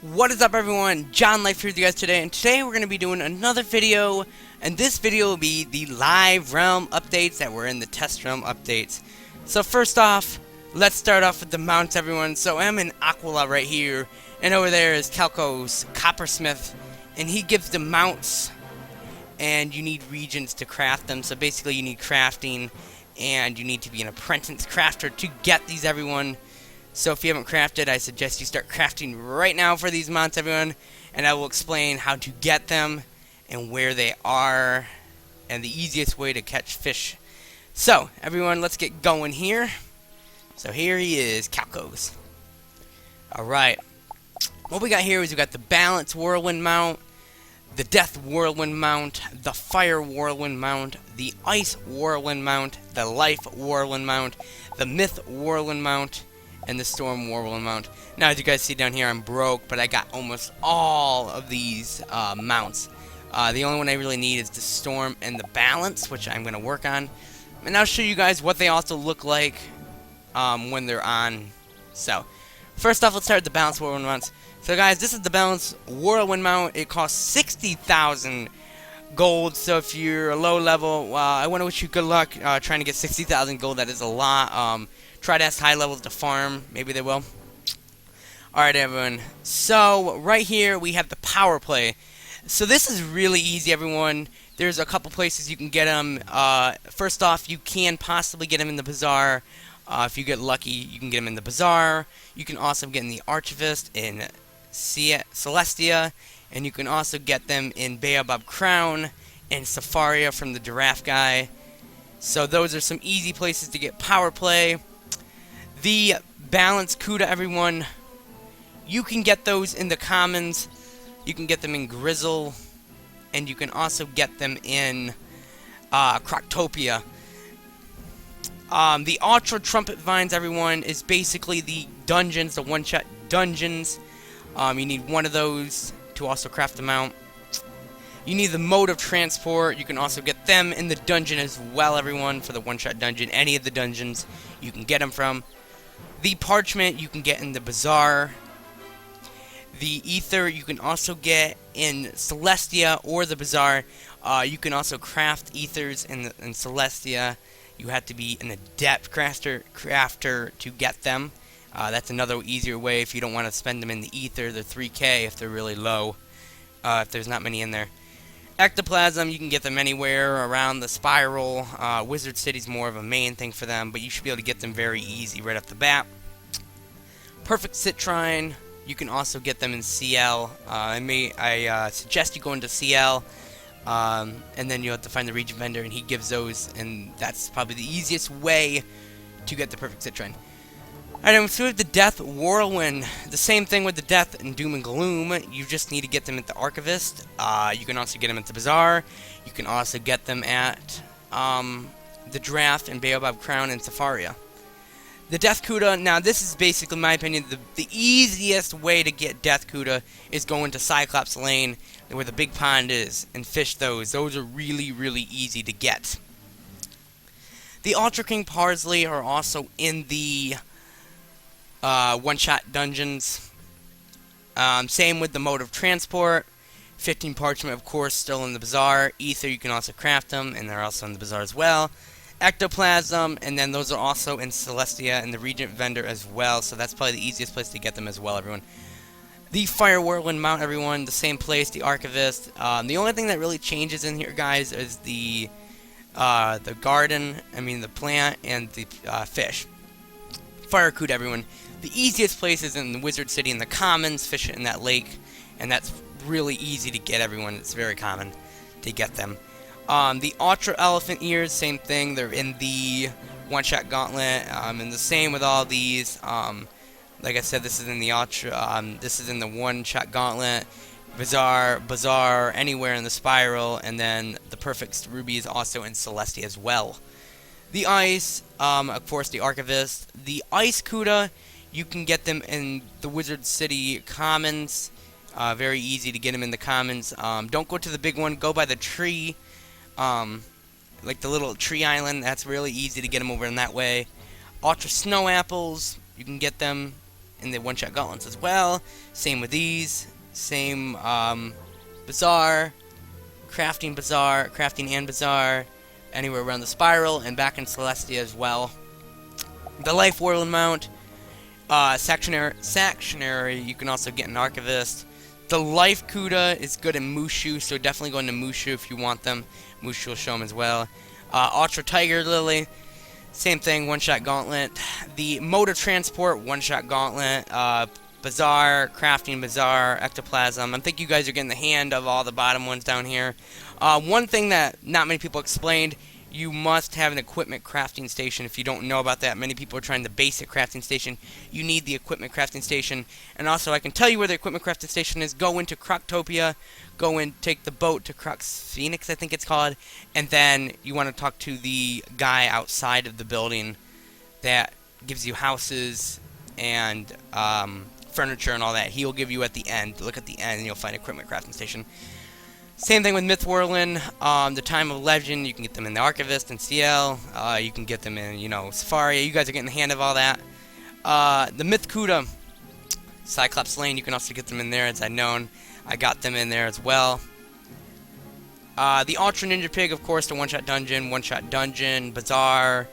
What is up, everyone? John Life here with you guys today, and today we're going to be doing another video, and this video will be the live realm updates that were in the test realm updates. So first off, let's start off with the mounts, everyone. So I'm in Aquila right here, and over there is Calco's Coppersmith, and he gives the mounts, and you need regions to craft them. So basically you need crafting, and you need to be an apprentice crafter to get these, everyone. So if you haven't crafted, I suggest you start crafting right now for these mounts, everyone. And I will explain how to get them and where they are and the easiest way to catch fish. So, everyone, let's get going here. So here he is, Calcos. Alright. What we got here is we got the Balance Whirlwind mount, the Death Whirlwind mount, the Fire Whirlwind mount, the Ice Whirlwind mount, the Life Whirlwind mount, the Myth Whirlwind mount, and the Storm Whirlwind mount. Now, as you guys see down here, I'm broke, but I got almost all of these mounts. The only one I really need is the Storm and the Balance, which I'm going to work on. And I'll show you guys what they also look like when they're on. So, first off, let's start with the Balance Whirlwind mounts. So, guys, this is the Balance Whirlwind mount. It costs 60,000 gold. So, if you're a low level, I want to wish you good luck trying to get 60,000 gold. That is a lot. Try to ask high levels to farm. Maybe they will. Alright, everyone. So, right here, we have the power play. So, this is really easy, everyone. There's a couple places you can get them. First off, you can possibly get them in the Bazaar. If you get lucky, you can get them in the Bazaar. You can also get in the Archivist in Celestia. And you can also get them in Baobab Crown and Safaria from the Giraffe Guy. So, those are some easy places to get power play. The Balance Cuda, everyone, you can get those in the Commons, you can get them in Grizzle, and you can also get them in Croctopia. The Ultra Trumpet Vines, everyone, is basically the dungeons, the one-shot dungeons. You need one of those to also craft them out. You need the Mode of Transport. You can also get them in the dungeon as well, everyone, for the one-shot dungeon. Any of the dungeons you can get them from. The Parchment you can get in the Bazaar. The Ether you can also get in Celestia or the Bazaar. You can also craft Ethers in Celestia. You have to be an adept crafter to get them. That's another easier way if you don't want to spend them in the Ether. They're 3k if they're really low. If there's not many in there. Ectoplasm, you can get them anywhere around the Spiral. Wizard City's more of a main thing for them, but you should be able to get them very easy right off the bat. Perfect Citrine, you can also get them in CL. I suggest you go into CL, and then you'll have to find the region vendor, and he gives those, and that's probably the easiest way to get the Perfect Citrine. Alright, so we have the Death Whirlwind. The same thing with the Death and Doom and Gloom. You just need to get them at the Archivist. You can also get them at the Bazaar. You can also get them at the Draft and Baobab Crown and Safaria. The Death Cuda, now this is basically, in my opinion, the easiest way to get Death Cuda is go into Cyclops Lane, where the big pond is, and fish those. Those are really, really easy to get. The Ultra King Parsley are also in the one-shot dungeons. Same with the Mode of Transport. 15 Parchment, of course, still in the Bazaar. Ether, you can also craft them, and they're also in the Bazaar as well. Ectoplasm, and then those are also in Celestia and the Regent Vendor as well, so that's probably the easiest place to get them as well, everyone. The Fire Whirlwind mount, everyone, the same place, the Archivist. The only thing that really changes in here, guys, is the garden, the plant, and the fish. Fire Cuda, everyone. The easiest place is in the Wizard City in the Commons, fish it in that lake, and that's really easy to get, everyone. It's very common to get them. The Ultra Elephant Ears, same thing. They're in the one-shot gauntlet, and the same with all these. Like I said, this is in the Ultra. This is in the one-shot gauntlet, Bazaar, anywhere in the Spiral, and then the Perfect Ruby is also in Celestia as well. The Ice, of course, the Archivist. The Ice Cuda, you can get them in the Wizard City Commons. Very easy to get them in the Commons. Don't go to the big one. Go by the tree. Like the little tree island. That's really easy to get them over in that way. Ultra Snow Apples, you can get them in the one-shot gauntlets as well. Same with these. Same bazaar, crafting and bazaar, anywhere around the spiral, and back in Celestia as well. The Life Whirling mount, Sactionary, you can also get an Archivist. The Life Kuda is good in Mushu, so definitely go into Mushu if you want them. Mushu will show them as well. Ultra Tiger Lily, same thing, one-shot gauntlet. The Motor Transport, one-shot gauntlet. Bazaar, Crafting Bazaar, Ectoplasm. I think you guys are getting the hand of all the bottom ones down here. One thing that not many people explained, you must have an equipment crafting station. If you don't know about that, many people are trying the basic crafting station. You need the equipment crafting station. And also, I can tell you where the equipment crafting station is. Go into Croctopia, go and take the boat to Crocs Phoenix, I think it's called. And then you want to talk to the guy outside of the building that gives you houses and furniture and all that. He'll give you at the end. Look at the end and you'll find equipment crafting station. Same thing with Myth Whirlin, the Time of Legend. You can get them in the Archivist and CL. You can get them in, Safari. You guys are getting the hand of all that. The Myth Kuda, Cyclops Lane. You can also get them in there, as I known. I got them in there as well. The Ultra Ninja Pig, of course, the one-shot dungeon, bazaar,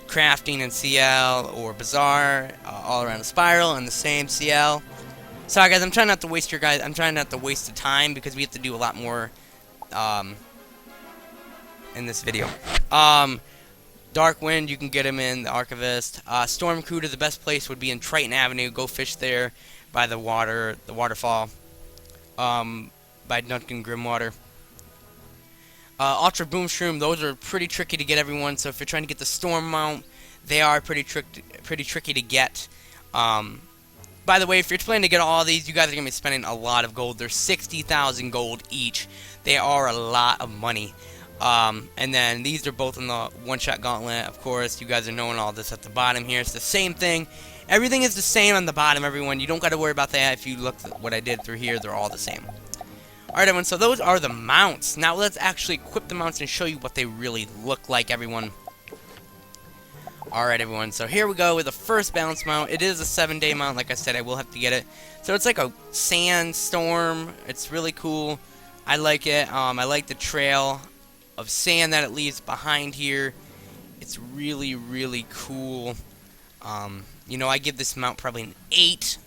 crafting and CL, or bazaar, all around the spiral, and the same CL. Sorry guys, I'm trying not to waste the time because we have to do a lot more in this video. Dark Wind, you can get him in the Archivist. Storm Kuda, the best place would be in Triton Avenue. Go fish there by the waterfall. By Duncan Grimwater. Ultra Boom Shroom, those are pretty tricky to get, everyone. So if you're trying to get the Storm mount, they are pretty tricky to get. By the way, if you're planning to get all these, you guys are going to be spending a lot of gold. They're 60,000 gold each. They are a lot of money. And then these are both in the one-shot gauntlet. Of course, you guys are knowing all this at the bottom here. It's the same thing. Everything is the same on the bottom, everyone. You don't got to worry about that. If you look at what I did through here, they're all the same. Alright, everyone, so those are the mounts. Now let's actually equip the mounts and show you what they really look like, everyone. Alright, everyone, so here we go with the first balance mount. It is a 7-day mount, like I said, I will have to get it. So it's like a sandstorm. It's really cool. I like it. I like the trail of sand that it leaves behind here. It's really, really cool. I give this mount probably an 8.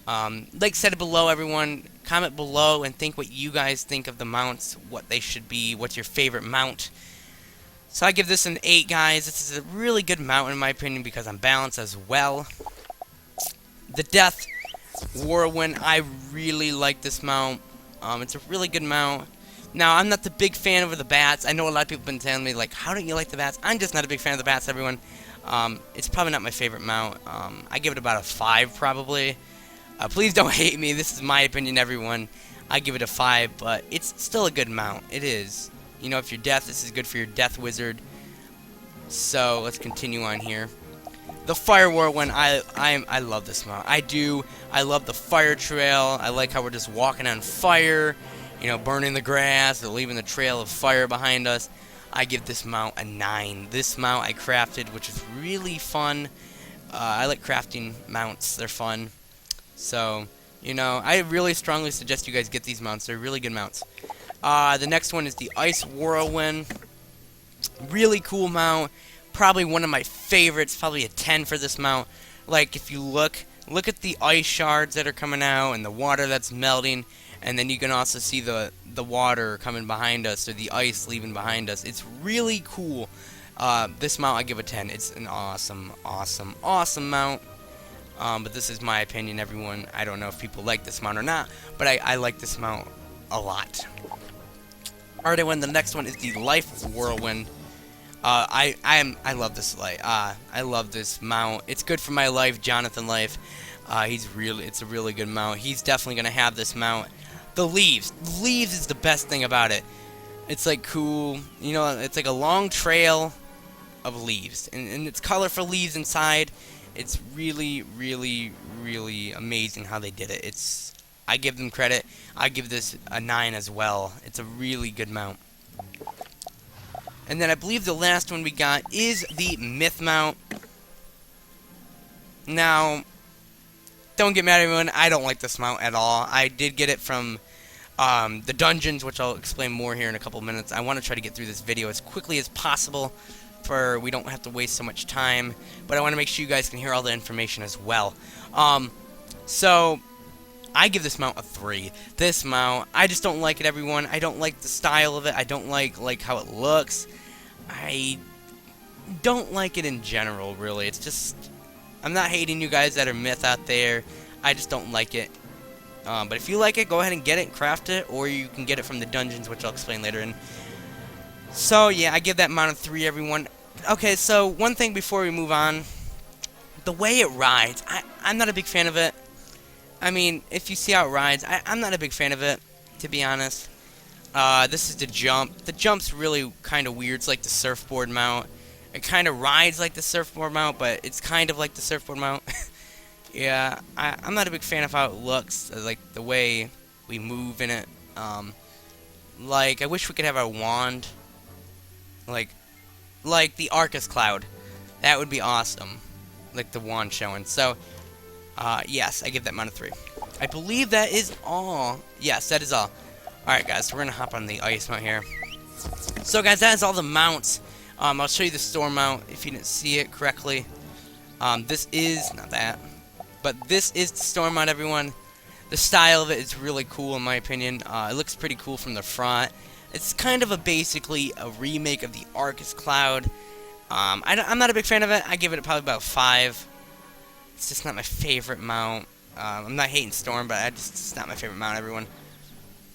Like said below, everyone, comment below and think what you guys think of the mounts, what they should be, what's your favorite mount. So I give this an 8, guys. This is a really good mount in my opinion because I'm balanced as well. The Death Whirlwind, I really like this mount. It's a really good mount. Now, I'm not the big fan of the bats. I know a lot of people have been telling me, like, how don't you like the bats? I'm just not a big fan of the bats, everyone. It's probably not my favorite mount. I give it about a 5, probably. Please don't hate me. This is my opinion, everyone. I give it a 5, but it's still a good mount. It is. If you're death, this is good for your death wizard. So, let's continue on here. The Fire Whirlwind, I love this mount. I do. I love the fire trail. I like how we're just walking on fire. Burning the grass or leaving the trail of fire behind us. I give this mount a 9. This mount I crafted, which is really fun. I like crafting mounts. They're fun. So, I really strongly suggest you guys get these mounts. They're really good mounts. The next one is the Ice Whirlwind. Really cool mount. Probably one of my favorites. Probably a 10 for this mount. Like, if you look at the ice shards that are coming out and the water that's melting. And then you can also see the water coming behind us, or the ice leaving behind us. It's really cool. This mount I give a 10. It's an awesome, awesome, awesome mount. But this is my opinion, everyone. I don't know if people like this mount or not, but I like this mount a lot. Alright, everyone, the next one is the Life Whirlwind. I love this light. I love this mount. It's good for my life, Jonathan Life. It's a really good mount. He's definitely gonna have this mount. The leaves. The leaves is the best thing about it. It's like cool. It's like a long trail of leaves. And it's colorful leaves inside. It's really, really, really amazing how they did it. I give them credit. I give this a 9 as well. It's a really good mount. And then I believe the last one we got is the Myth mount. Now, don't get mad at everyone. I don't like this mount at all. I did get it from the dungeons, which I'll explain more here in a couple minutes. I want to try to get through this video as quickly as possible, for we don't have to waste so much time. But I want to make sure you guys can hear all the information as well. So I give this mount a 3. This mount, I just don't like it, everyone. I don't like the style of it. I don't like how it looks. I don't like it in general, really. It's just, I'm not hating you guys that are myth out there. I just don't like it. But if you like it, go ahead and get it and craft it, or you can get it from the dungeons, which I'll explain later. And so yeah, I give that mount a 3, everyone. Okay, so one thing before we move on, the way it rides, I'm not a big fan of it. I mean, if you see how it rides, I'm not a big fan of it, to be honest. This is the jump. The jump's really kind of weird. It's like the surfboard mount. It kind of rides like the surfboard mount, but it's kind of like the surfboard mount. Yeah, I'm not a big fan of how it looks, like the way we move in it. Like, I wish we could have a wand. Like the Arcus Cloud. That would be awesome. Like the wand showing. So, yes, I give that mount a 3. I believe that is all. Yes, that is all. Alright, guys, so we're going to hop on the ice mount here. So, guys, that is all the mounts. I'll show you the storm mount if you didn't see it correctly. This is, not that, but this is the storm mount, everyone. The style of it is really cool, in my opinion. It looks pretty cool from the front. It's kind of basically a remake of the Arcus Cloud. I'm not a big fan of it. I give it probably about 5. It's just not my favorite mount. I'm not hating Storm, but it's not my favorite mount, everyone.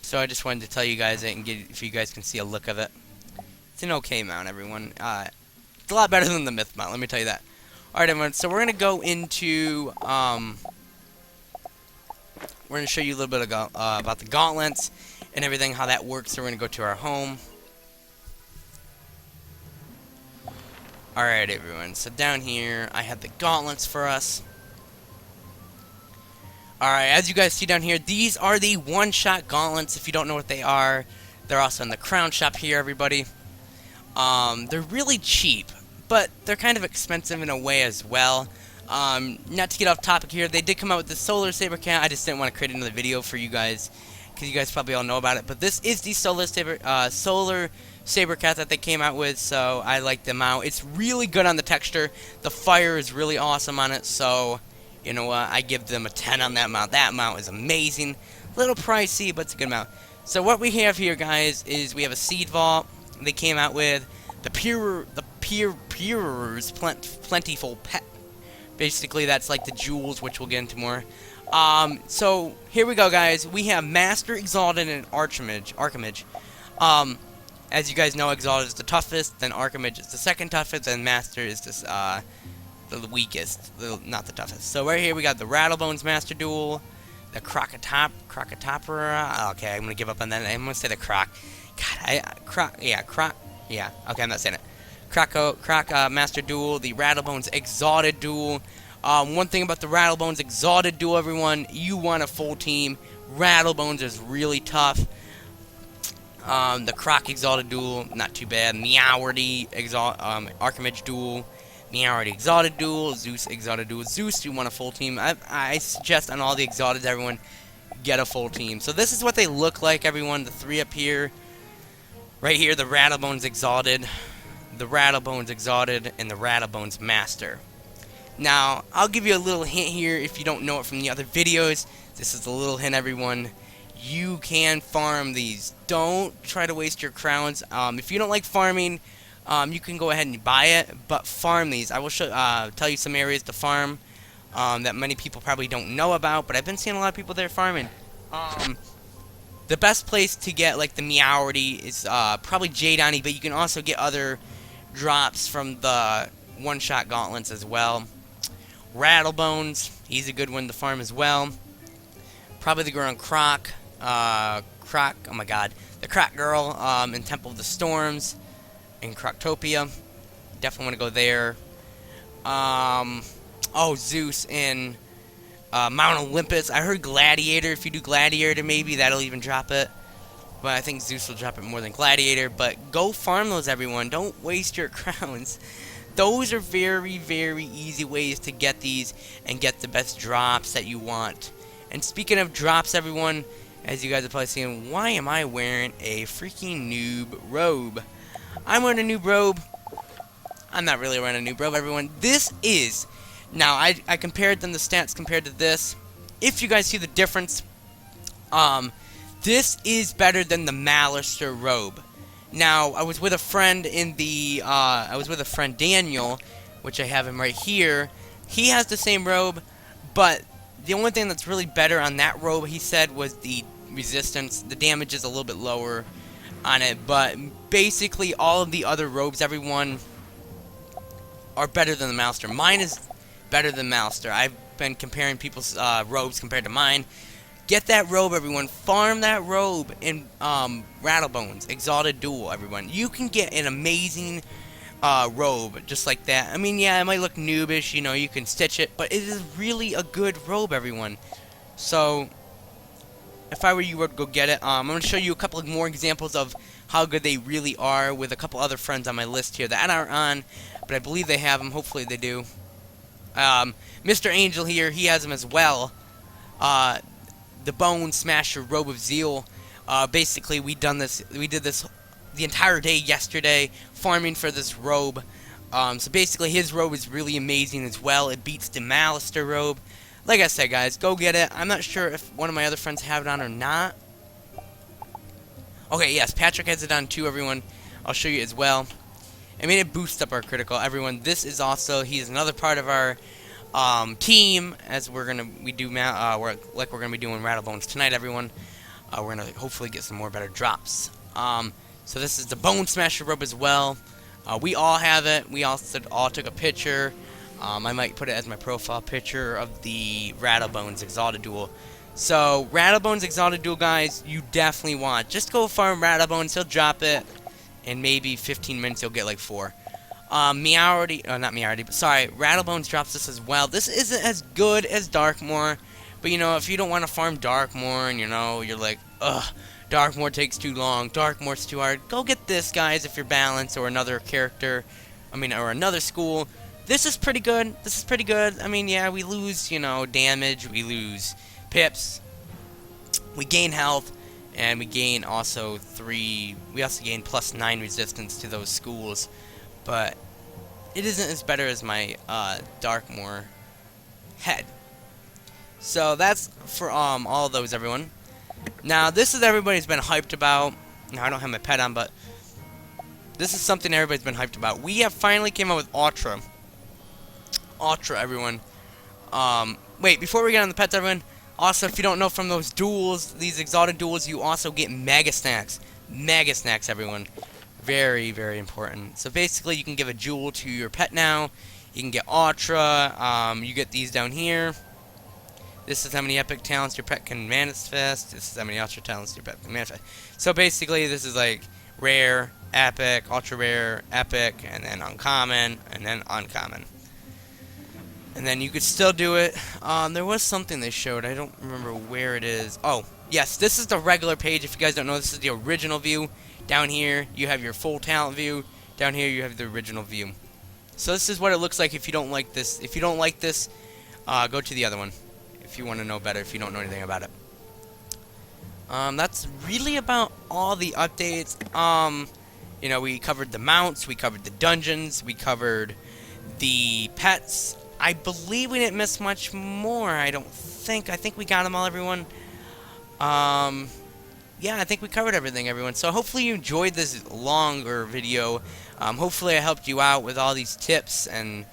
So I just wanted to tell you guys it and get if you guys can see a look of it. It's an okay mount, everyone. It's a lot better than the Myth mount, let me tell you that. Alright, everyone, so we're going to go into, we're going to show you a little bit about the gauntlets and everything, how that works. So we're going to go to our home. Alright, everyone, so down here, I have the gauntlets for us. Alright, as you guys see down here, these are the one-shot gauntlets. If you don't know what they are, they're also in the crown shop here, everybody. They're really cheap, but they're kind of expensive in a way as well. Not to get off topic here, they did come out with the Solar Saber Cat. I just didn't want to create another video for you guys, because you guys probably all know about it. But this is the Solar Saber Cat that they came out with, so I like them out. It's really good on the texture. The fire is really awesome on it, so you know what? I give them a 10 on that mount. That mount is amazing. A little pricey, but it's a good mount. So what we have here, guys, is we have a Seed Vault. They came out with the Purer's Plentiful Pet. Basically, that's like the jewels, which we'll get into more. So here we go, guys. We have Master, Exalted, and Archimage. As you guys know, Exalted is the toughest, then Archimage is the second toughest, and Master is this, the weakest, not the toughest. So right here we got the Rattlebones Master Duel, the Crocotopera. Okay, I'm gonna give up on that. I'm gonna say the Croc. God, yeah. Okay, I'm not saying it. Croc Master Duel, the Rattlebones Exalted Duel. One thing about the Rattlebones Exalted Duel, everyone, you want a full team. Rattlebones is really tough. The Croc Exalted Duel, not too bad. Meowarty Archimage Duel. Meowarty Exalted Duel, Zeus Exalted Duel. Zeus, you want a full team. I suggest on all the Exalteds, everyone, get a full team. So this is what they look like, everyone. The 3 up here. Right here, the Rattlebones Exalted, the Rattlebones Exalted, and the Rattlebones Master. Now, I'll give you a little hint here if you don't know it from the other videos. This is a little hint, everyone. You can farm these. Don't try to waste your crowns. If you don't like farming, you can go ahead and buy it, but farm these. I will tell you some areas to farm that many people probably don't know about, but I've been seeing a lot of people there farming. The best place to get like the Meowarty is probably Jadeani, but you can also get other drops from the one-shot gauntlets as well. Rattlebones, he's a good one to farm as well. Probably the girl in Croc, oh my god, the Croc girl in Temple of the Storms in Croctopia. Definitely want to go there. Oh, Zeus in Mount Olympus. I heard Gladiator. If you do Gladiator, maybe that'll even drop it. But I think Zeus will drop it more than Gladiator. But go farm those, everyone. Don't waste your crowns. those are very, very easy ways to get these and get the best drops that you want. And speaking of drops, everyone, as you guys are probably seeing, why am I wearing a freaking noob robe? I'm wearing a noob robe. I'm not really wearing a noob robe, everyone. This is... Now, I compared them, the stats compared to this. If you guys see the difference, this is better than the Malister robe. Now, I was with a friend in the... I was with a friend, Daniel, which I have him right here. He has the same robe, but the only thing that's really better on that robe, he said, was the resistance. The damage is a little bit lower on it, but basically all of the other robes, everyone, are better than the Malister. Mine is better than Malister. I've been comparing people's robes compared to mine. Get that robe, everyone. Farm that robe in Rattlebones Exalted Duel, everyone. You can get an amazing robe just like that. I mean, yeah, it might look noobish, you know, you can stitch it, but it is really a good robe, everyone. So, if I were you, I would go get it. I'm going to show you a couple of more examples of how good they really are with a couple other friends on my list here that aren't on, but I believe they have them. Hopefully they do. Mr. Angel here, he has them as well. The Bone Smasher Robe of Zeal. Basically, we did this the entire day yesterday, farming for this robe. So basically, his robe is really amazing as well. It beats the Malister robe. Like I said, guys, go get it. I'm not sure if one of my other friends have it on or not. Okay, yes, Patrick has it on too, everyone. I'll show you as well. I mean, it boosts up our critical, everyone. This is also, he's another part of our team, as we're gonna be doing Rattlebones tonight, everyone. We're gonna hopefully get some more better drops. So this is the Bone Smasher robe as well. We all have it. We also all took a picture. I might put it as my profile picture of the Rattlebones Exalted Duel. So, Rattlebones Exalted Duel, guys, you definitely want. Just go farm Rattlebones, he'll drop it. In maybe 15 minutes, you'll get like 4. Rattlebones drops this as well. This isn't as good as Darkmoor. But, you know, if you don't want to farm Darkmoor and, you know, you're like, ugh, Darkmoor takes too long, Darkmoor's too hard, go get this, guys, if you're balanced, or another character, or another school. This is pretty good. This is pretty good. I mean, yeah, we lose, you know, damage. We lose pips. We gain health. And we gain also we also gain +9 resistance to those schools. But it isn't as better as my Darkmoor head. So that's for all of those, everyone. Now, this is everybody's been hyped about. Now, I don't have my pet on, but this is something everybody's been hyped about. We have finally came out with Ultra. Ultra, everyone. Wait, before we get on the pets, everyone, also, if you don't know, from those duels, these exalted duels, you also get Mega Snacks. Mega Snacks, everyone. Very, very important. So basically, you can give a jewel to your pet now. You can get Ultra. You get these down here. This is how many epic talents your pet can manifest. This is how many Ultra talents your pet can manifest. So basically, this is like rare, epic, ultra rare, epic, and then uncommon, and then uncommon. And then you could still do it. There was something they showed. I don't remember where it is. Oh, yes, this is the regular page. If you guys don't know, this is the original view. Down here, you have your full talent view. Down here, you have the original view. So this is what it looks like if you don't like this. If you don't like this, go to the other one. If you want to know better, if you don't know anything about it. That's really about all the updates. You know, we covered the mounts, we covered the dungeons, we covered the pets. I believe we didn't miss much more. I think we got them all, everyone. Yeah, I think we covered everything, everyone. So hopefully you enjoyed this longer video. Hopefully I helped you out with all these tips, and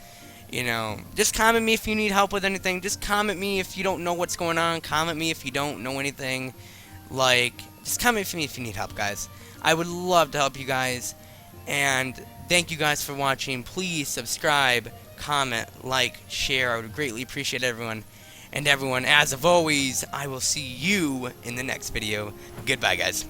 you know, just comment me if you need help with anything. Just comment me if you don't know what's going on. Comment me if you don't know anything. Like, just comment me if you need help, guys. I would love to help you guys. And thank you guys for watching. Please subscribe, comment, like, share. I would greatly appreciate everyone. And everyone, as of always, I will see you in the next video. Goodbye, guys.